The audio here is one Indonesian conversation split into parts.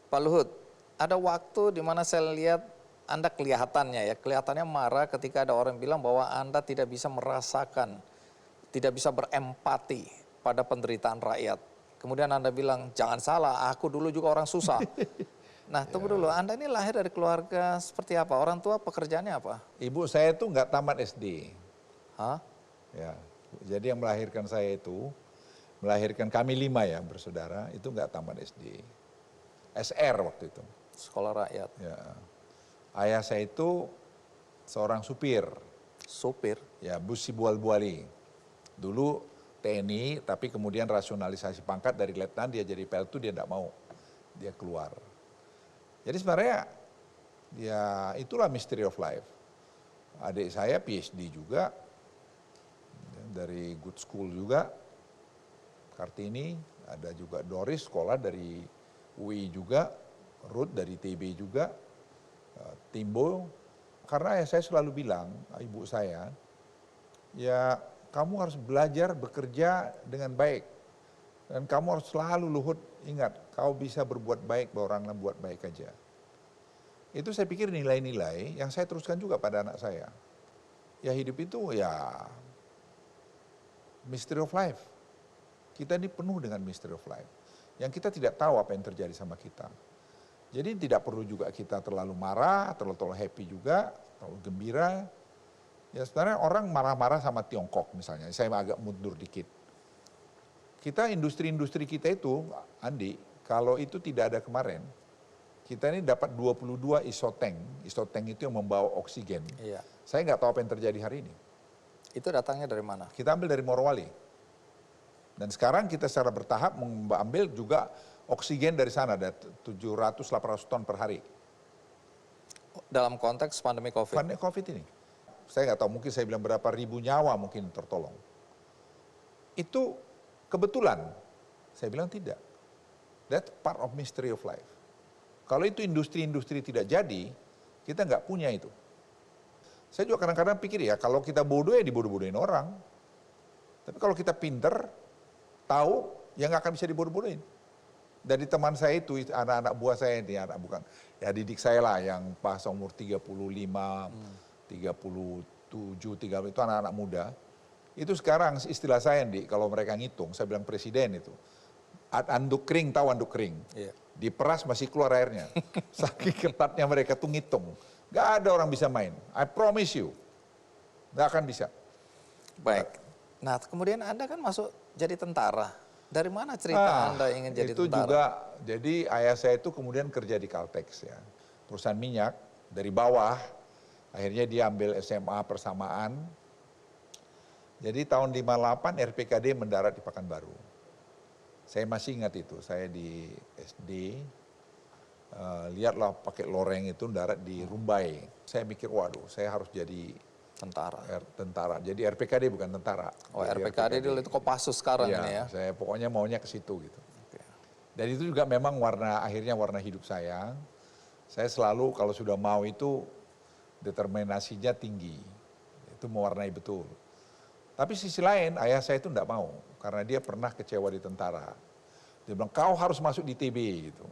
Pak Luhut, ada waktu di mana saya lihat Anda kelihatannya marah ketika ada orang bilang bahwa Anda tidak bisa merasakan, tidak bisa berempati pada penderitaan rakyat. Kemudian Anda bilang, jangan salah, aku dulu juga orang susah. Nah, tunggu dulu, Anda ini lahir dari keluarga seperti apa? Orang tua pekerjaannya apa? Ibu saya itu nggak tamat SD. Hah? Ya, jadi yang melahirkan saya itu, melahirkan kami 5 ya bersaudara, itu nggak tamat SD. SR waktu itu. Sekolah rakyat. Ya. Ayah saya itu seorang supir. Supir? Ya, bus Sibual-Buali. Dulu TNI, tapi kemudian rasionalisasi pangkat dari letnan dia jadi PLTU, dia tidak mau. Dia keluar. Jadi sebenarnya ya itulah mystery of life. Adik saya PhD juga, dari good school juga, Kartini, ada juga Doris sekolah dari UI juga, Ruth dari TB juga, Timbo. Karena ya saya selalu bilang, ibu saya, ya kamu harus belajar bekerja dengan baik. Dan kamu harus selalu Luhut, ingat, kau bisa berbuat baik bahwa orang lain buat baik aja. Itu saya pikir nilai-nilai yang saya teruskan juga pada anak saya. Ya hidup itu ya mystery of life. Kita ini penuh dengan mystery of life. Yang kita tidak tahu apa yang terjadi sama kita. Jadi tidak perlu juga kita terlalu marah, terlalu happy juga, terlalu gembira. Ya sebenarnya orang marah-marah sama Tiongkok misalnya, saya agak mundur dikit. Kita industri-industri kita itu, Andi, kalau itu tidak ada kemarin, kita ini dapat 22 isotank itu yang membawa oksigen. Iya. Saya nggak tahu apa yang terjadi hari ini. Itu datangnya dari mana? Kita ambil dari Morowali. Dan sekarang kita secara bertahap mengambil juga oksigen dari sana, ada 700-800 ton per hari. Dalam konteks pandemi COVID? Pandemi COVID ini. Saya nggak tahu, mungkin saya bilang berapa ribu nyawa mungkin tertolong. Itu kebetulan, saya bilang tidak. That's part of mystery of life. Kalau itu industri-industri tidak jadi, kita nggak punya itu. Saya juga kadang-kadang pikir ya, kalau kita bodoh ya dibodoh-bodohin orang. Tapi kalau kita pinter, tahu, ya nggak akan bisa dibodoh-bodohin. Dari teman saya itu, anak-anak buah saya ini, anak bukan, ya didik saya lah yang pas umur 35, 37, 30, itu anak-anak muda. Itu sekarang istilah saya, Dik, kalau mereka ngitung, saya bilang presiden itu. Anduk kering, tahu anduk kering? Iya. Diperas masih keluar airnya. Saking ketatnya mereka tuh ngitung. Gak ada orang bisa main. I promise you. Gak akan bisa. Baik. Nah kemudian Anda kan masuk jadi tentara. Dari mana cerita Anda ingin jadi itu tentara? Itu juga, jadi ayah saya itu kemudian kerja di Caltex ya. Perusahaan minyak, dari bawah. Akhirnya dia ambil SMA persamaan. Jadi tahun 58 RPKD mendarat di Pekanbaru. Saya masih ingat itu, saya di SD, lihatlah pakai loreng itu mendarat di Rumbai. Saya mikir, waduh saya harus jadi tentara. Jadi RPKD bukan tentara. Oh RPKD dulu itu Kopassus sekarang ya, ini ya? Saya pokoknya maunya ke situ gitu. Okay. Dan itu juga memang akhirnya warna hidup saya. Saya selalu kalau sudah mau itu determinasinya tinggi. Itu mewarnai betul. Tapi sisi lain ayah saya itu enggak mau. Karena dia pernah kecewa di tentara. Dia bilang kau harus masuk di TB gitu.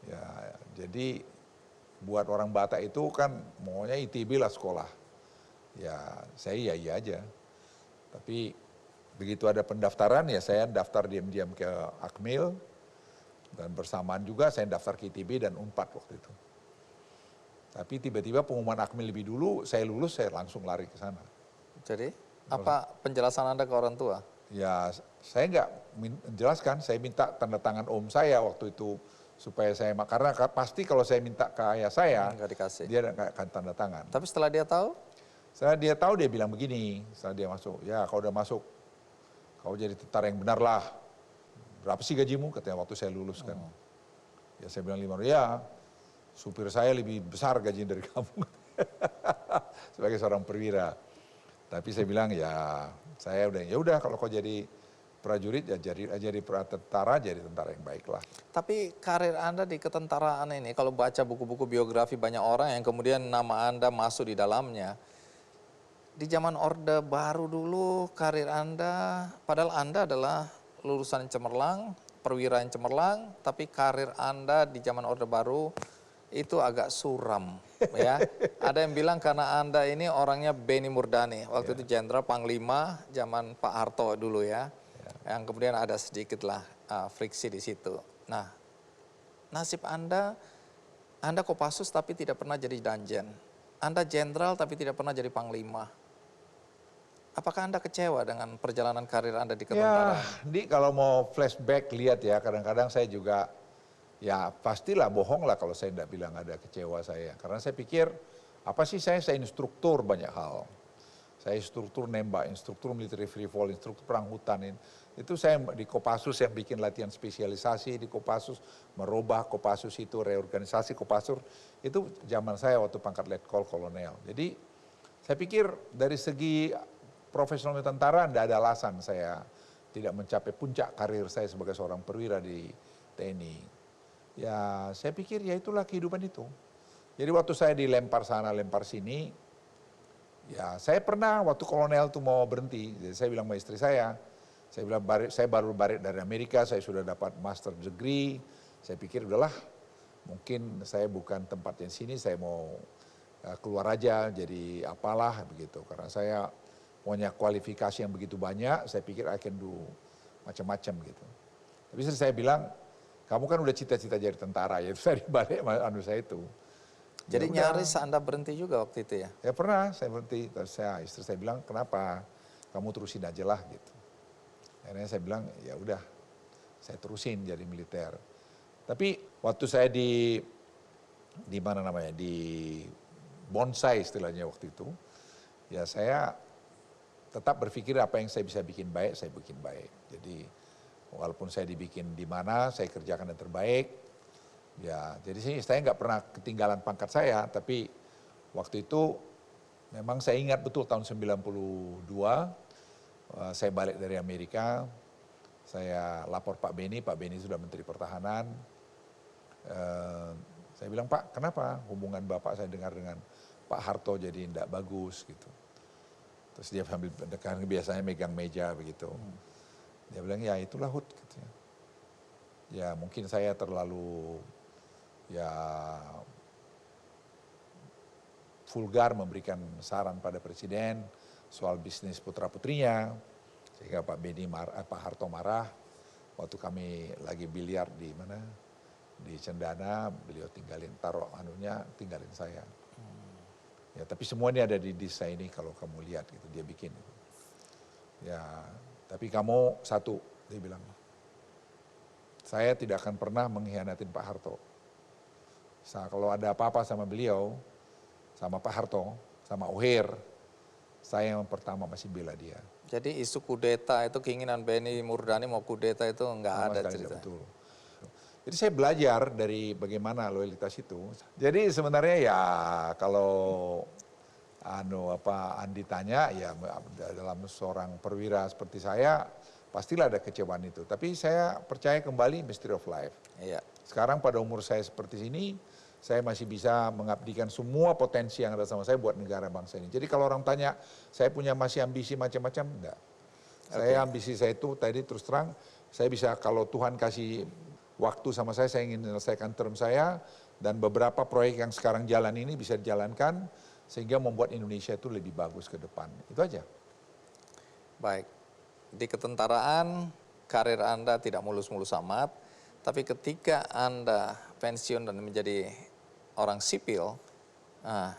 Ya, jadi buat orang Batak itu kan maunya ITB lah sekolah. Ya saya iya aja. Tapi begitu ada pendaftaran ya saya daftar diam-diam ke Akmil. Dan bersamaan juga saya daftar ke ITB dan UNPAD waktu itu. Tapi tiba-tiba pengumuman Akmil lebih dulu, saya lulus saya langsung lari ke sana. Jadi apa penjelasan Anda ke orang tua? Ya saya nggak menjelaskan, saya minta tanda tangan om saya waktu itu supaya saya, karena pasti kalau saya minta ke ayah saya, nggak dikasih. Dia nggak akan tanda tangan. Tapi setelah dia tahu? Setelah dia tahu dia bilang begini, setelah dia masuk, ya kau udah masuk, kau jadi tentara yang benar lah. Berapa sih gajimu? Katanya waktu saya lulus kan. Ya saya bilang 5 ya supir saya lebih besar gajinya dari kamu. Sebagai seorang perwira. Tapi saya bilang ya saya udah kalau kau jadi prajurit ya jadi tentara, jadi tentara yang baik lah. Tapi karir Anda di ketentaraan ini, kalau baca buku-buku biografi banyak orang yang kemudian nama Anda masuk di dalamnya. Di zaman Orde Baru dulu karir Anda, padahal Anda adalah lulusan cemerlang, perwira yang cemerlang, tapi karir Anda di zaman Orde Baru itu agak suram. Ya, ada yang bilang karena Anda ini orangnya Benny Murdani, waktu itu Jenderal Panglima zaman Pak Harto dulu ya, yang kemudian ada sedikit lah friksi di situ. Nah, nasib Anda Kopassus tapi tidak pernah jadi danjen. Anda jenderal tapi tidak pernah jadi panglima. Apakah Anda kecewa dengan perjalanan karir Anda di ketentaraan? Ya, kalau mau flashback lihat ya, kadang-kadang saya juga, ya pastilah bohong lah kalau saya tidak bilang ada kecewa saya. Karena saya pikir, apa sih saya instruktur banyak hal. Saya instruktur nembak, instruktur military free fall, instruktur perang hutan. Itu saya di Kopassus yang bikin latihan spesialisasi di Kopassus, merubah Kopassus itu, reorganisasi Kopassus. Itu zaman saya waktu pangkat letkol kolonel. Jadi saya pikir dari segi profesional tentara tidak ada alasan saya tidak mencapai puncak karir saya sebagai seorang perwira di TNI. Ya saya pikir ya itulah kehidupan itu. Jadi waktu saya dilempar sana, lempar sini, ya saya pernah waktu kolonel tuh mau berhenti. Jadi saya bilang sama istri saya bilang saya baru balik dari Amerika, saya sudah dapat master degree. Saya pikir udahlah, mungkin saya bukan tempatnya sini, saya mau keluar aja jadi apalah begitu. Karena saya punya kualifikasi yang begitu banyak, saya pikir I can do macam-macam gitu. Tapi saya bilang, kamu kan udah cita-cita jadi tentara, ya saya dibalik anu saya itu. Jadi ya nyaris Anda berhenti juga waktu itu ya? Ya pernah, saya berhenti. Terus istri saya bilang, kenapa? Kamu terusin aja lah gitu. Akhirnya saya bilang, ya udah, saya terusin jadi militer. Tapi waktu saya di mana namanya, di bonsai istilahnya waktu itu, ya saya tetap berpikir apa yang saya bisa bikin baik, saya bikin baik. Jadi walaupun saya dibikin di mana, saya kerjakan yang terbaik. Ya, jadi sih saya nggak pernah ketinggalan pangkat saya, tapi waktu itu memang saya ingat betul tahun 92, saya balik dari Amerika, saya lapor Pak Benny sudah Menteri Pertahanan. Saya bilang, Pak, kenapa hubungan Bapak saya dengar dengan Pak Harto jadi tidak bagus gitu. Terus dia sambil kan biasanya megang meja begitu. Dia bilang, ya itulah Hud. Gitu ya. Ya mungkin saya terlalu ya vulgar memberikan saran pada presiden soal bisnis putra-putrinya. Sehingga Pak Harto marah waktu kami lagi biliar di mana? Di Cendana, beliau tinggalin saya. Ya, tapi semua ini ada di desain ini kalau kamu lihat gitu, dia bikin. Ya, tapi kamu satu, dia bilang, saya tidak akan pernah mengkhianatin Pak Harto. Kalau ada apa-apa sama beliau, sama Pak Harto, sama O'Hare, saya yang pertama masih bela dia. Jadi isu kudeta itu keinginan Benny Murdani mau kudeta itu nggak ada cerita. Betul. Jadi saya belajar dari bagaimana loyalitas itu. Jadi sebenarnya ya kalau Andi tanya ya dalam seorang perwira seperti saya pastilah ada kecewaan itu. Tapi saya percaya kembali mystery of life. Iya. Sekarang pada umur saya seperti ini, saya masih bisa mengabdikan semua potensi yang ada sama saya buat negara bangsa ini. Jadi kalau orang tanya, saya punya masih ambisi macam-macam? Enggak. Saya ambisi saya itu tadi terus terang, saya bisa kalau Tuhan kasih waktu sama saya ingin menyelesaikan term saya, dan beberapa proyek yang sekarang jalan ini bisa dijalankan, sehingga membuat Indonesia itu lebih bagus ke depan. Itu aja. Baik, di ketentaraan karir Anda tidak mulus-mulus amat, tapi ketika Anda pensiun dan menjadi orang sipil,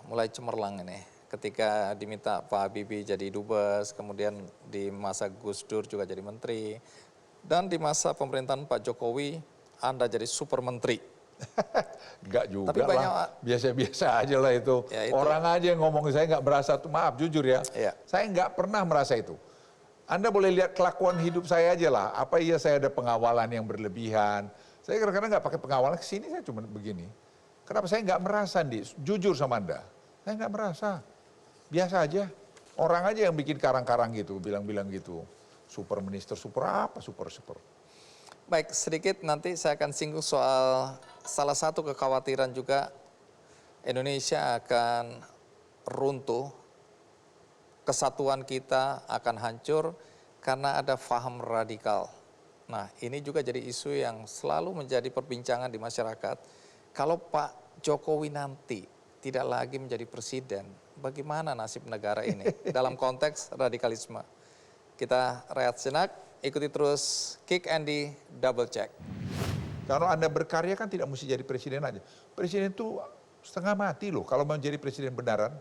mulai cemerlang ini. Ketika diminta Pak Habibie jadi dubes, kemudian di masa Gus Dur juga jadi menteri, dan di masa pemerintahan Pak Jokowi, Anda jadi super menteri. Enggak juga tapi lah, biasa-biasa aja lah itu. Ya, itu. Orang aja yang ngomong saya nggak merasa, maaf jujur ya, saya nggak pernah merasa itu. Anda boleh lihat kelakuan hidup saya aja lah, apa iya saya ada pengawalan yang berlebihan. Saya kadang-kadang nggak pakai pengawalan, kesini saya cuma begini. Kenapa saya nggak merasa, Andi? Jujur sama Anda, saya nggak merasa. Biasa aja, orang aja yang bikin karang-karang gitu, bilang-bilang gitu. Super minister, super apa, super. Baik, sedikit nanti saya akan singgung soal salah satu kekhawatiran juga Indonesia akan runtuh, kesatuan kita akan hancur karena ada faham radikal Nah, ini juga jadi isu yang selalu menjadi perbincangan di masyarakat. Kalau Pak Jokowi nanti tidak lagi menjadi presiden, bagaimana nasib negara ini dalam konteks radikalisme? Kita rehat sejenak, ikuti terus Kick Andy Double Check. Kalau Anda berkarya kan tidak mesti jadi presiden aja. Presiden itu setengah mati loh kalau mau jadi presiden benaran.